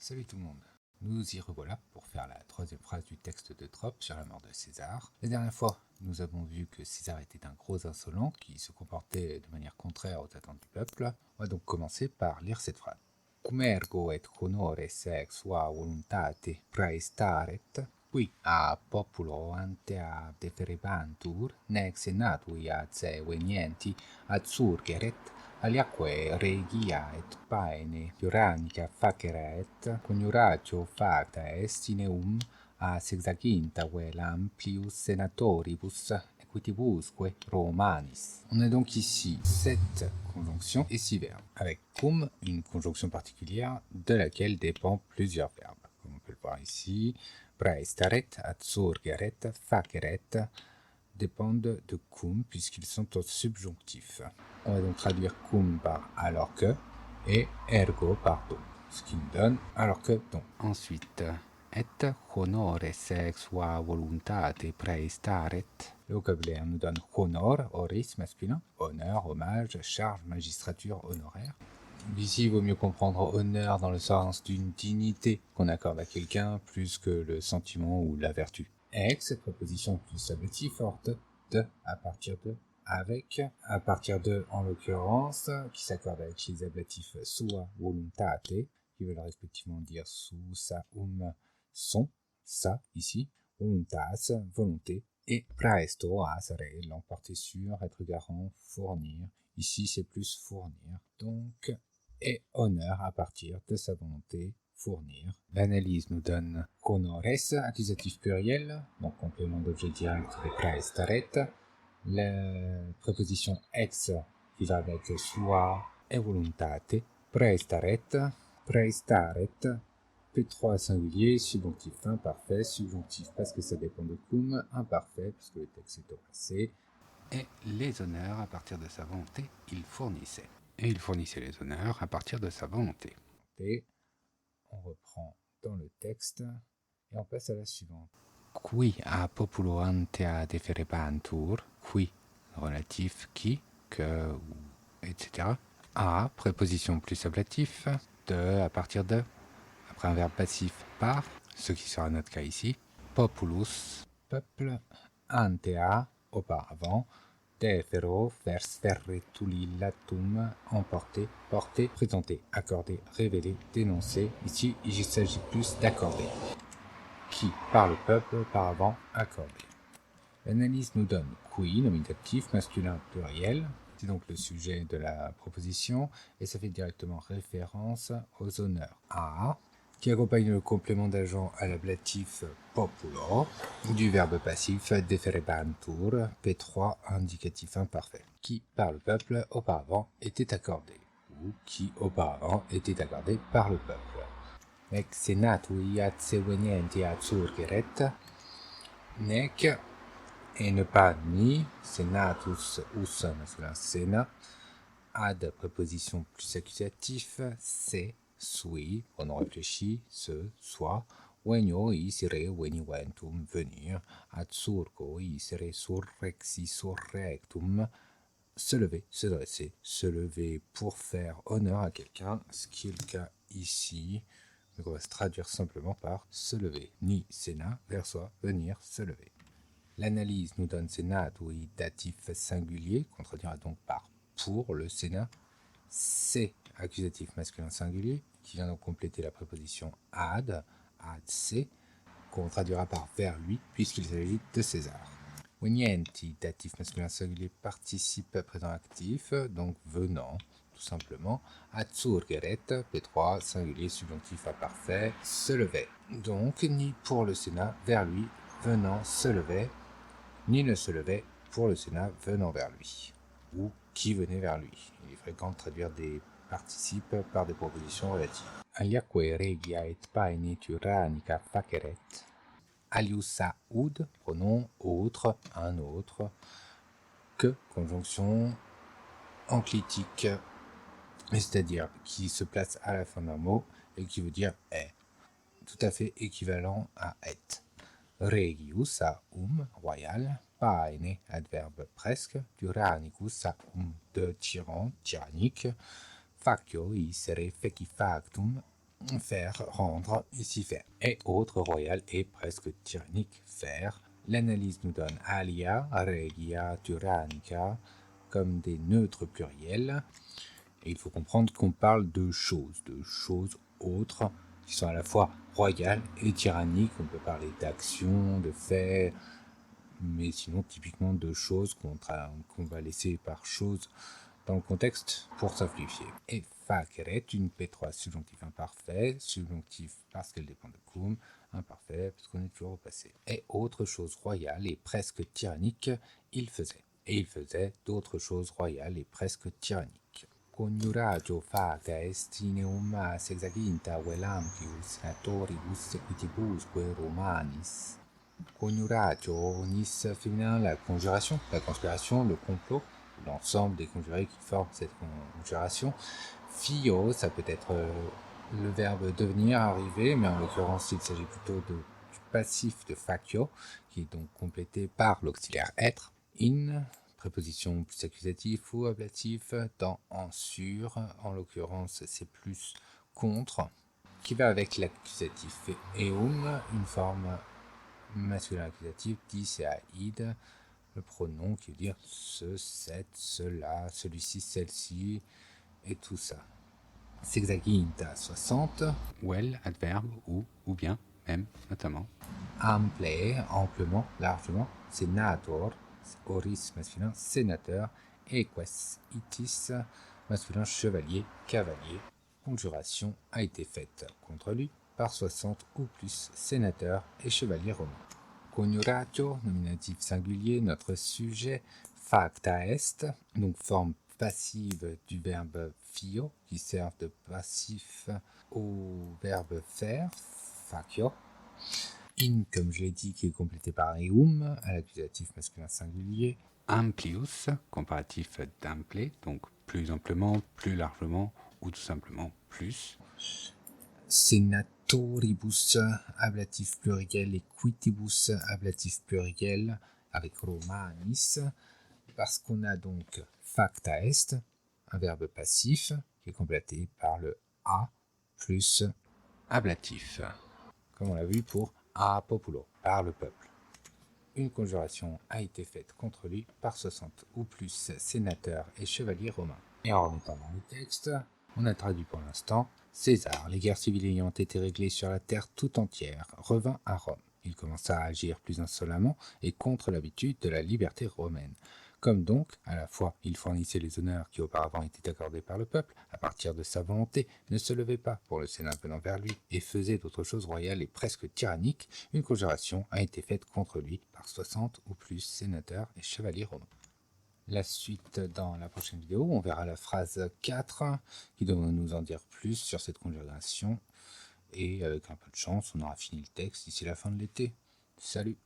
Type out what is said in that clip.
Salut tout le monde. Nous y revoilà pour faire la troisième phrase du texte de Trope sur la mort de César. La dernière fois, nous avons vu que César était un gros insolent qui se comportait de manière contraire aux attentes du peuple. On va donc commencer par lire cette phrase. Cum ergo et honore sex sua voluntate praestaret, qui a populo antea deferebantur, nec senatui ad se venienti ad surgeret, aliaque regia et paene tyrannica faceret, coniuratio facta est in eum a sexaginta vel amplius senatoribus equitibusque Romanis. On a donc ici 7 conjonctions et 6 verbes, avec cum, une conjonction particulière de laquelle dépend plusieurs verbes. Comme on peut le voir ici, praestaret, adsurgeret, faceret dépendent de cum puisqu'ils sont au subjonctif. On va donc traduire cum par alors que et ergo par donc, ce qui nous donne alors que donc. Ensuite, et honore sex sua voluntate praestaret. Le vocabulaire nous donne honor, horis masculin, honneur, hommage, charge, magistrature, honoraire. Ici, il vaut mieux comprendre honneur dans le sens d'une dignité qu'on accorde à quelqu'un plus que le sentiment ou la vertu. Ex, préposition plus ablative forte, de, à partir de, avec, à partir de, en l'occurrence, qui s'accorde avec les ablatifs sua, voluntate, qui veulent respectivement dire sous, sa, son, ça, ici, voluntas, volonté, et praesto, à serait l'emporter sur, être garant, fournir. Ici, c'est plus fournir. Donc, et honneur à partir de sa volonté, fournir. L'analyse nous donne honores, accusatif pluriel, donc complément d'objet direct de praestaret. La préposition ex qui va avec sua et voluntate. Praestaret, praestaret, P3 singulier, subjonctif imparfait, subjonctif parce que ça dépend de cum, imparfait puisque le texte est au passé. Et les honneurs à partir de sa volonté, il fournissait. Et il fournissait les honneurs à partir de sa volonté. Et on reprend dans le texte et on passe à la suivante. Qui a populo antea deferebantur, qui, relatif, qui, que, etc. A, préposition plus ablatif, de, à partir de, après un verbe passif, par, ce qui sera notre cas ici. Populus, peuple, antea, auparavant, defero, vers ferretulillatum, emporter, porter, présenter, accorder, révéler, dénoncer. Ici, il s'agit plus d'accorder. Qui, par le peuple, auparavant, accordé. L'analyse nous donne qui, nominatif, masculin, pluriel. C'est donc le sujet de la proposition et ça fait directement référence aux honneurs. A, qui accompagne le complément d'agent à l'ablatif populo, du verbe passif deferebantur, P3, indicatif imparfait, qui, par le peuple, auparavant, était accordé, ou qui, auparavant, était accordé par le peuple. Nec senatui ad se venienti ad surgeret, nec, et ne pas ni, senatus, us, masculin, sena, ad, préposition plus accusatif, c'est, sui, pronom réfléchi, ce, soit, venio, isere, veniventum, venir, ad surgo, isere, surrexi, surrectum, se lever, se dresser, se lever pour faire honneur à quelqu'un, ce qui est le cas ici. Donc on va se traduire simplement par se lever. Ni sena, vers soi, venir, se lever. L'analyse nous donne sénat, oui, datif singulier, qu'on traduira donc par pour le sénat. C'est accusatif masculin singulier, qui vient donc compléter la préposition ad se, qu'on traduira par vers lui, puisqu'il s'agit de César. Venienti, datif masculin singulier, participe présent actif, donc venant, tout simplement. Ad surgeret, P3, singulier, subjonctif imparfait, se levait. Donc, ni pour le Sénat, vers lui, venant, se levait, ni ne se levait pour le Sénat, venant vers lui, ou qui venait vers lui. Il est fréquent de traduire des participes par des propositions relatives. Aliaque regia et paene tyrannica faceret. Alius a ud, pronom autre, un autre, que, conjonction enclitique, c'est-à-dire qui se place à la fin d'un mot et qui veut dire est, tout à fait équivalent à est. Regius a royal, paene, adverbe presque, tyrannicus a de tyran, tyrannique, facio isere feci factum, faire, rendre, ici faire. Et autre royal et presque tyrannique, faire. L'analyse nous donne alia, regia, tyrannica comme des neutres pluriels. Et il faut comprendre qu'on parle de choses autres, qui sont à la fois royales et tyranniques. On peut parler d'actions, de faits, mais sinon typiquement de choses qu'on va laisser par choses dans le contexte pour simplifier. Et facere, une P3 subjonctif imparfait, subjonctif parce qu'elle dépend de cum, imparfait parce qu'on est toujours au passé. Et autre chose royale et presque tyrannique, il faisait. Et il faisait d'autres choses royales et presque tyranniques. Coniurajo faca est ineum sexaginta velampius natoribus equitibusque romanis. Coniurajo, nis féminin, la conjuration, la conspiration, le complot, l'ensemble des conjurés qui forment cette conjuration. Fio, ça peut être le verbe devenir, arriver, mais en l'occurrence il s'agit plutôt du passif de facio, qui est donc complété par l'auxiliaire être. In, préposition plus accusative ou ablatif, dans, en, sur, en l'occurrence c'est plus contre, qui va avec l'accusatif eum, une forme masculin accusatif, dis et aïd, le pronom qui veut dire ce, cette, cela, celui-ci, celle-ci, et tout ça. Sexaginta 60. Well, adverbe, ou bien, même, notamment. Ample, amplement, largement. Senator, oris masculin, sénateur. Eques, itis, masculin, chevalier, cavalier. Conjuration a été faite contre lui par 60 ou plus sénateurs et chevaliers romains. Coniuratio, nominatif singulier, notre sujet. Facta est, donc forme passive du verbe fio, qui sert de passif au verbe faire, facio. In, comme je l'ai dit, qui est complété par eum, à l'accusatif masculin singulier. Amplius, comparatif d'ample, donc plus amplement, plus largement, ou tout simplement plus. Senatoribus, ablatif pluriel, et quitibus, ablatif pluriel, avec romanis, parce qu'on a donc facta est, un verbe passif, qui est complété par le a plus ablatif, comme on l'a vu pour a populo, par le peuple. Une conjuration a été faite contre lui par 60 ou plus sénateurs et chevaliers romains. Et en remettant dans le texte, on a traduit pour l'instant: César, les guerres civiles ayant été réglées sur la terre tout entière, revint à Rome. Il commença à agir plus insolemment et contre l'habitude de la liberté romaine. Comme donc, à la fois, il fournissait les honneurs qui auparavant étaient accordés par le peuple, à partir de sa volonté, ne se levait pas pour le Sénat venant vers lui, et faisait d'autres choses royales et presque tyranniques, une conjuration a été faite contre lui par 60 ou plus sénateurs et chevaliers romains. La suite dans la prochaine vidéo, on verra la phrase 4 qui doit nous en dire plus sur cette conjuration, et avec un peu de chance, on aura fini le texte d'ici la fin de l'été. Salut!